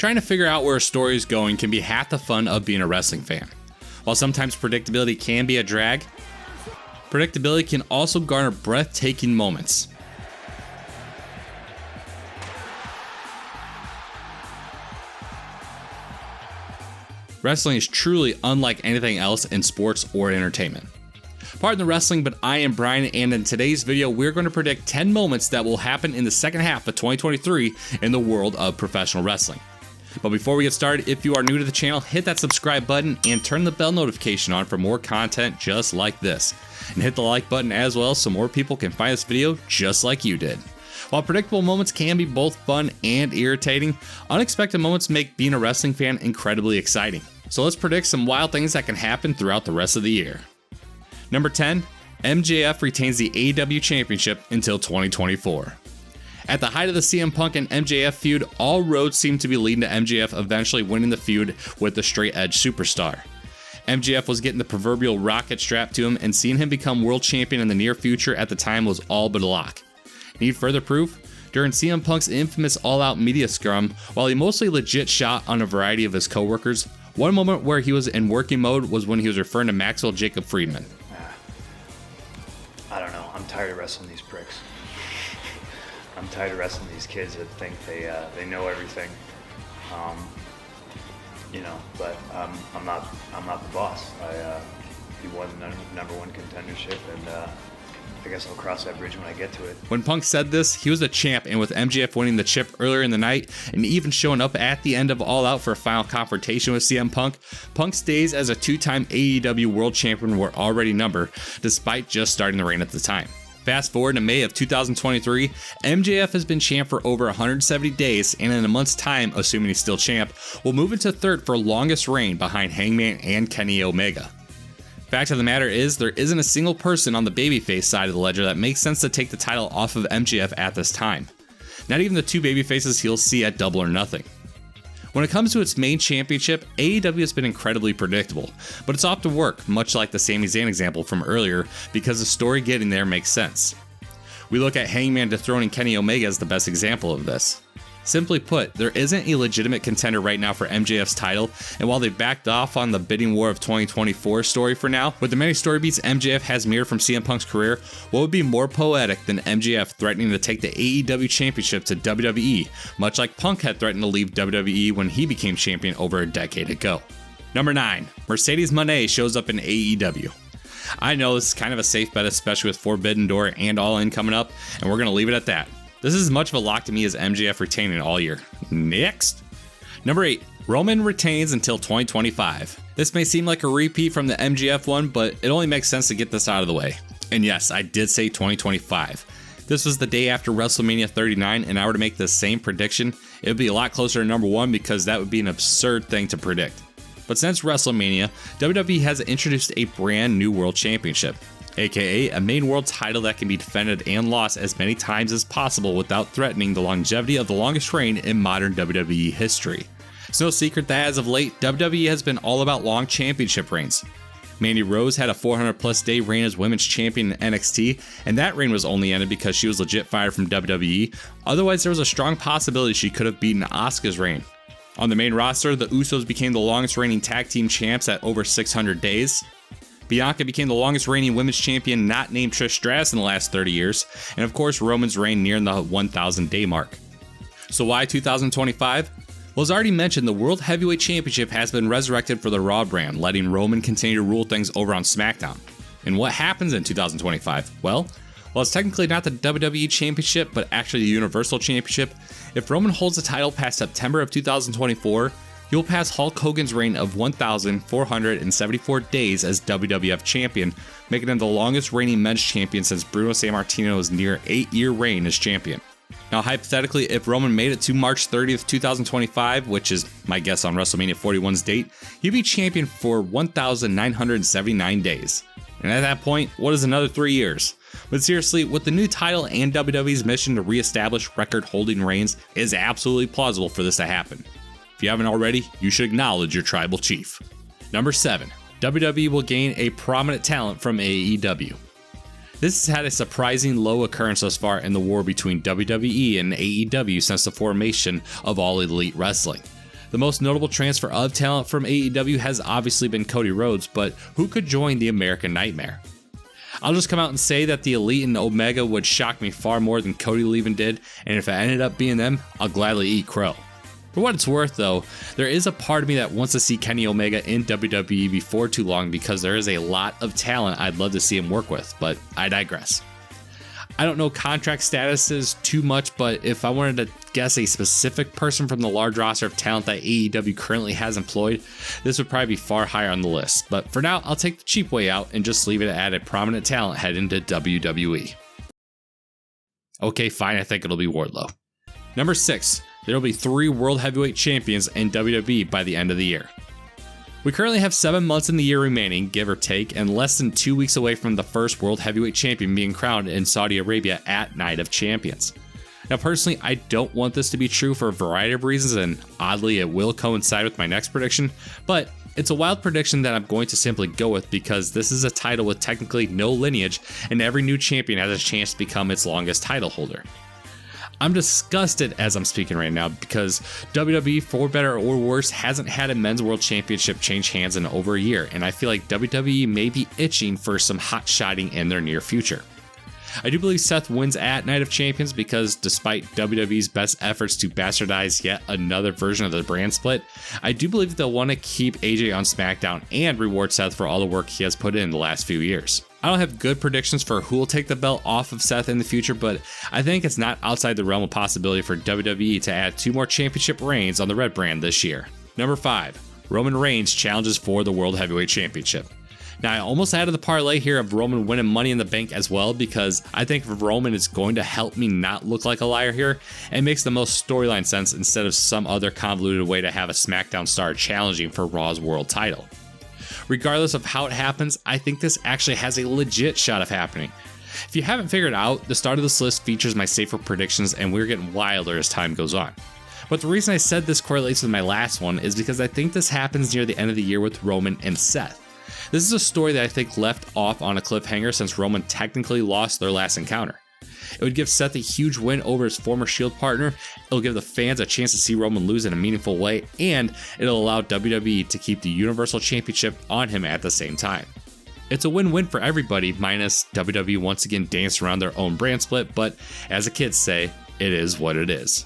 Trying to figure out where a story is going can be half the fun of being a wrestling fan. While sometimes predictability can be a drag, predictability can also garner breathtaking moments. Wrestling is truly unlike anything else in sports or entertainment. Pardon the wrestling, but I am Bryan, and in today's video, we're going to predict 10 moments that will happen in the second half of 2023 in the world of professional wrestling. But before we get started, if you are new to the channel, hit that subscribe button and turn the bell notification on for more content just like this. And hit the like button as well so more people can find this video just like you did. While predictable moments can be both fun and irritating, unexpected moments make being a wrestling fan incredibly exciting. So let's predict some wild things that can happen throughout the rest of the year. Number 10, MJF retains the AEW Championship until 2024. At the height of the CM Punk and MJF feud, all roads seemed to be leading to MJF eventually winning the feud with the straight edge superstar. MJF was getting the proverbial rocket strapped to him, and seeing him become world champion in the near future at the time was all but a lock. Need further proof? During CM Punk's infamous all-out media scrum, while he mostly legit shot on a variety of his co-workers, one moment where he was in working mode was when he was referring to Maxwell Jacob Friedman. I don't know. I'm tired of wrestling these pricks. I'm tired of wrestling these kids that think they know everything. But I'm not the boss. He won the number one contendership, and I guess I'll cross that bridge when I get to it. When Punk said this, he was the champ, and with MJF winning the chip earlier in the night and even showing up at the end of All Out for a final confrontation with CM Punk, Punk's days as a two-time AEW world champion were already numbered, despite just starting the reign at the time. Fast forward to May of 2023, MJF has been champ for over 170 days, and in a month's time, assuming he's still champ, will move into third for longest reign behind Hangman and Kenny Omega. Fact of the matter is, there isn't a single person on the babyface side of the ledger that makes sense to take the title off of MJF at this time. Not even the two babyfaces he'll see at Double or Nothing. When it comes to its main championship, AEW has been incredibly predictable, but it's off to work, much like the Sami Zayn example from earlier, because the story getting there makes sense. We look at Hangman dethroning Kenny Omega as the best example of this. Simply put, there isn't a legitimate contender right now for MJF's title, and while they've backed off on the bidding war of 2024 story for now, with the many story beats MJF has mirrored from CM Punk's career, what would be more poetic than MJF threatening to take the AEW Championship to WWE, much like Punk had threatened to leave WWE when he became champion over a decade ago. Number 9, Mercedes Moné shows up in AEW. I know this is kind of a safe bet, especially with Forbidden Door and All In coming up, and we're going to leave it at that. This is as much of a lock to me as MJF retaining all year. Next. Number 8, Roman retains until 2025. This may seem like a repeat from the MJF one, but it only makes sense to get this out of the way. And yes, I did say 2025. This was the day after WrestleMania 39, and I were to make the same prediction, it would be a lot closer to number 1 because that would be an absurd thing to predict. But since WrestleMania, WWE has introduced a brand new World Championship, aka a main world title that can be defended and lost as many times as possible without threatening the longevity of the longest reign in modern WWE history. It's no secret that as of late, WWE has been all about long championship reigns. Mandy Rose had a 400 plus day reign as women's champion in NXT, and that reign was only ended because she was legit fired from WWE, otherwise there was a strong possibility she could have beaten Asuka's reign. On the main roster, the Usos became the longest reigning tag team champs at over 600 days. Bianca became the longest reigning women's champion not named Trish Stratus in the last 30 years, and of course Roman's reign nearing the 1,000 day mark. So why 2025? Well, as already mentioned, the World Heavyweight Championship has been resurrected for the Raw brand, letting Roman continue to rule things over on SmackDown. And what happens in 2025? Well, it's technically not the WWE Championship, but actually the Universal Championship. If Roman holds the title past September of 2024, he will pass Hulk Hogan's reign of 1,474 days as WWF champion, making him the longest reigning men's champion since Bruno Sammartino's near 8-year reign as champion. Now, hypothetically, if Roman made it to March 30th, 2025, which is my guess on WrestleMania 41's date, he'd be champion for 1,979 days. And at that point, what is another 3 years? But seriously, with the new title and WWE's mission to re-establish record-holding reigns, it is absolutely plausible for this to happen. If you haven't already, you should acknowledge your tribal chief. Number 7, WWE will gain a prominent talent from AEW. This has had a surprising low occurrence thus far in the war between WWE and AEW since the formation of All Elite Wrestling. The most notable transfer of talent from AEW has obviously been Cody Rhodes, but who could join the American Nightmare? I'll just come out and say that the Elite and Omega would shock me far more than Cody leaving did, and if it ended up being them, I'll gladly eat crow. For what it's worth though, there is a part of me that wants to see Kenny Omega in WWE before too long because there is a lot of talent I'd love to see him work with, but I digress. I don't know contract statuses too much, but if I wanted to guess a specific person from the large roster of talent that AEW currently has employed, this would probably be far higher on the list. But for now, I'll take the cheap way out and just leave it at a prominent talent heading to WWE. Okay, fine, I think it'll be Wardlow. Number 6, there will be 3 World Heavyweight Champions in WWE by the end of the year. We currently have 7 months in the year remaining, give or take, and less than 2 weeks away from the first World Heavyweight Champion being crowned in Saudi Arabia at Night of Champions. Now personally, I don't want this to be true for a variety of reasons, and oddly it will coincide with my next prediction, but it's a wild prediction that I'm going to simply go with because this is a title with technically no lineage, and every new champion has a chance to become its longest title holder. I'm disgusted as I'm speaking right now because WWE, for better or worse, hasn't had a men's world championship change hands in over a year, and I feel like WWE may be itching for some hot shotting in their near future. I do believe Seth wins at Night of Champions because despite WWE's best efforts to bastardize yet another version of the brand split, I do believe they'll want to keep AJ on SmackDown and reward Seth for all the work he has put in the last few years. I don't have good predictions for who will take the belt off of Seth in the future, but I think it's not outside the realm of possibility for WWE to add 2 more championship reigns on the Red brand this year. Number 5, Roman Reigns challenges for the World Heavyweight Championship. Now, I almost added the parlay here of Roman winning Money in the Bank as well because I think Roman is going to help me not look like a liar here and makes the most storyline sense instead of some other convoluted way to have a SmackDown star challenging for Raw's world title. Regardless of how it happens, I think this actually has a legit shot of happening. If you haven't figured out, the start of this list features my safer predictions and we're getting wilder as time goes on. But the reason I said this correlates with my last one is because I think this happens near the end of the year with Roman and Seth. This is a story that I think left off on a cliffhanger since Roman technically lost their last encounter. It would give Seth a huge win over his former Shield partner, it'll give the fans a chance to see Roman lose in a meaningful way, and it'll allow WWE to keep the Universal Championship on him at the same time. It's a win-win for everybody, minus WWE once again dancing around their own brand split, but as the kids say, it is what it is.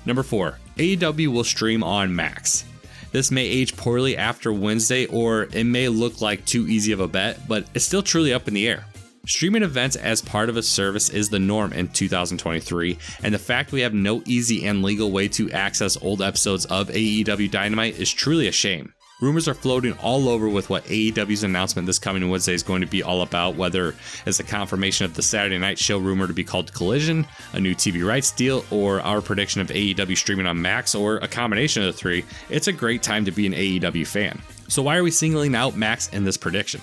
Number 4, AEW will stream on Max. This may age poorly after Wednesday, or it may look like too easy of a bet, but it's still truly up in the air. Streaming events as part of a service is the norm in 2023, and the fact we have no easy and legal way to access old episodes of AEW Dynamite is truly a shame. Rumors are floating all over with what AEW's announcement this coming Wednesday is going to be all about, whether it's a confirmation of the Saturday night show rumor to be called Collision, a new TV rights deal, or our prediction of AEW streaming on Max, or a combination of the three. It's a great time to be an AEW fan. So why are we singling out Max in this prediction?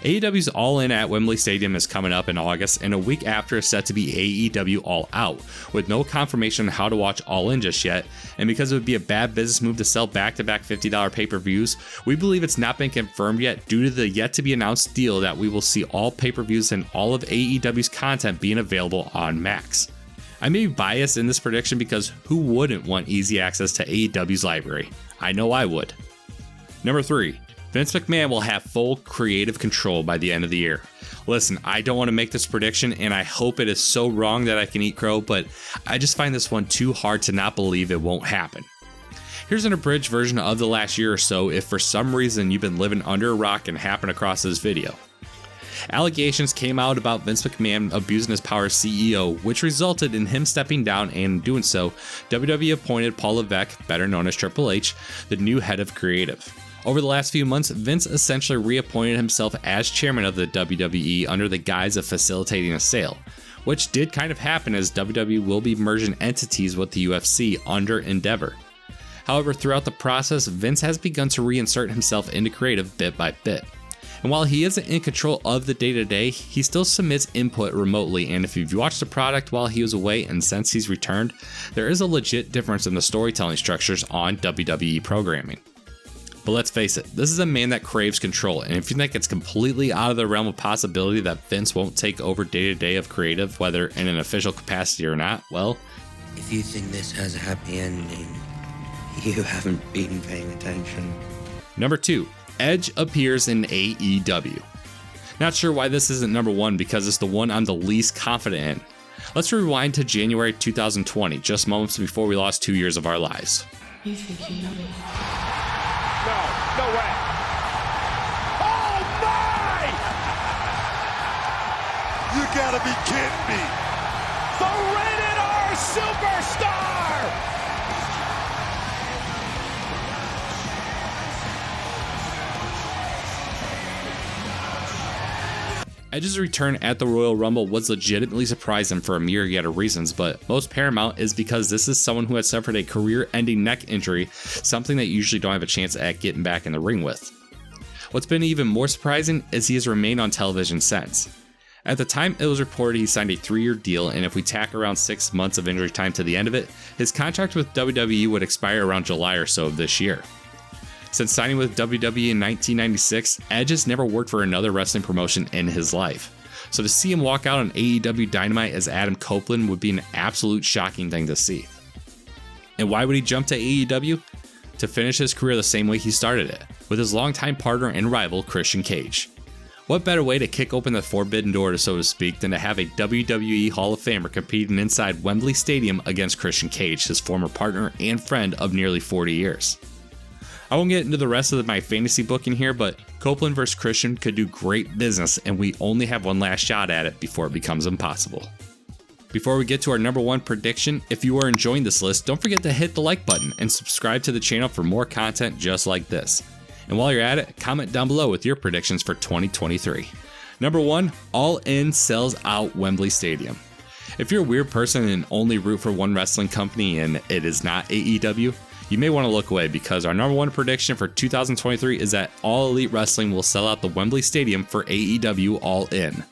AEW's All In at Wembley Stadium is coming up in August, and a week after is set to be AEW All Out, with no confirmation on how to watch All In just yet, and because it would be a bad business move to sell back-to-back $50 pay-per-views, we believe it's not been confirmed yet due to the yet-to-be-announced deal that we will see all pay-per-views and all of AEW's content being available on Max. I may be biased in this prediction because who wouldn't want easy access to AEW's library? I know I would. Number 3. Vince McMahon will have full creative control by the end of the year. Listen, I don't want to make this prediction, and I hope it is so wrong that I can eat crow, but I just find this one too hard to not believe it won't happen. Here's an abridged version of the last year or so if for some reason you've been living under a rock and happened across this video. Allegations came out about Vince McMahon abusing his power as CEO, which resulted in him stepping down, and in doing so, WWE appointed Paul Levesque, better known as Triple H, the new head of creative. Over the last few months, Vince essentially reappointed himself as chairman of the WWE under the guise of facilitating a sale, which did kind of happen as WWE will be merging entities with the UFC under Endeavor. However, throughout the process, Vince has begun to reinsert himself into creative bit by bit. And while he isn't in control of the day-to-day, he still submits input remotely, and if you've watched the product while he was away and since he's returned, there is a legit difference in the storytelling structures on WWE programming. But let's face it, this is a man that craves control, and if you think it's completely out of the realm of possibility that Vince won't take over day-to-day of creative, whether in an official capacity or not, well... If you think this has a happy ending, You haven't been paying attention. Number 2, Edge appears in AEW. Not sure why this isn't number 1 because it's the one I'm the least confident in. Let's rewind to January 2020, just moments before we lost 2 years of our lives. You think you know me? No way. Oh my! You gotta be kidding me. The Rated R Superstar! Edge's return at the Royal Rumble was legitimately surprising for a myriad of reasons, but most paramount is because this is someone who had suffered a career-ending neck injury, something that you usually don't have a chance at getting back in the ring with. What's been even more surprising is he has remained on television since. At the time, it was reported he signed a 3-year deal, and if we tack around 6 months of injury time to the end of it, his contract with WWE would expire around July or so of this year. Since signing with WWE in 1996, Edge has never worked for another wrestling promotion in his life. So to see him walk out on AEW Dynamite as Adam Copeland would be an absolute shocking thing to see. And why would he jump to AEW? To finish his career the same way he started it, with his longtime partner and rival Christian Cage. What better way to kick open the forbidden door, so to speak, than to have a WWE Hall of Famer competing inside Wembley Stadium against Christian Cage, his former partner and friend of nearly 40 years. I won't get into the rest of my fantasy booking here, but Copeland vs. Christian could do great business, and we only have one last shot at it before it becomes impossible. Before we get to our number 1 prediction, if you are enjoying this list, don't forget to hit the like button and subscribe to the channel for more content just like this. And while you're at it, comment down below with your predictions for 2023. Number 1, All In sells out Wembley Stadium. If you're a weird person and only root for one wrestling company and it is not AEW, you may want to look away because our number 1 prediction for 2023 is that All Elite Wrestling will sell out the Wembley Stadium for AEW All In.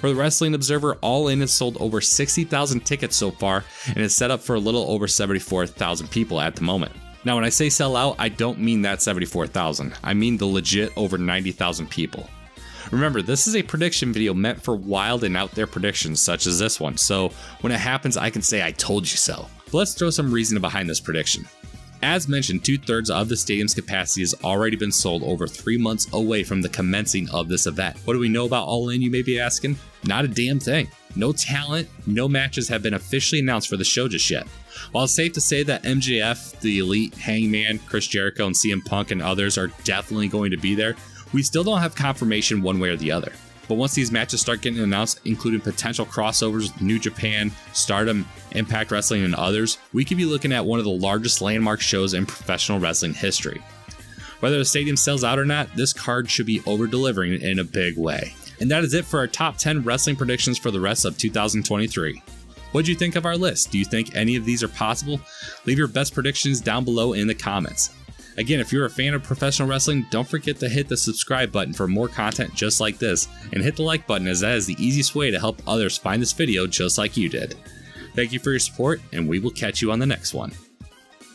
For the Wrestling Observer, All In has sold over 60,000 tickets so far and is set up for a little over 74,000 people at the moment. Now when I say sell out, I don't mean that 74,000, I mean the legit over 90,000 people. Remember, this is a prediction video meant for wild and out there predictions such as this one, so when it happens I can say I told you so. But let's throw some reasoning behind this prediction. As mentioned, 2/3 of the stadium's capacity has already been sold over 3 months away from the commencing of this event. What do we know about All In, you may be asking? Not a damn thing. No talent, no matches have been officially announced for the show just yet. While it's safe to say that MJF, The Elite, Hangman, Chris Jericho, and CM Punk and others are definitely going to be there, we still don't have confirmation one way or the other. But once these matches start getting announced, including potential crossovers with New Japan, Stardom, Impact Wrestling, and others, we could be looking at one of the largest landmark shows in professional wrestling history. Whether the stadium sells out or not, this card should be over-delivering in a big way. And that is it for our top 10 wrestling predictions for the rest of 2023. What do you think of our list? Do you think any of these are possible? Leave your best predictions down below in the comments. Again, if you're a fan of professional wrestling, don't forget to hit the subscribe button for more content just like this, and hit the like button as that is the easiest way to help others find this video just like you did. Thank you for your support, and we will catch you on the next one.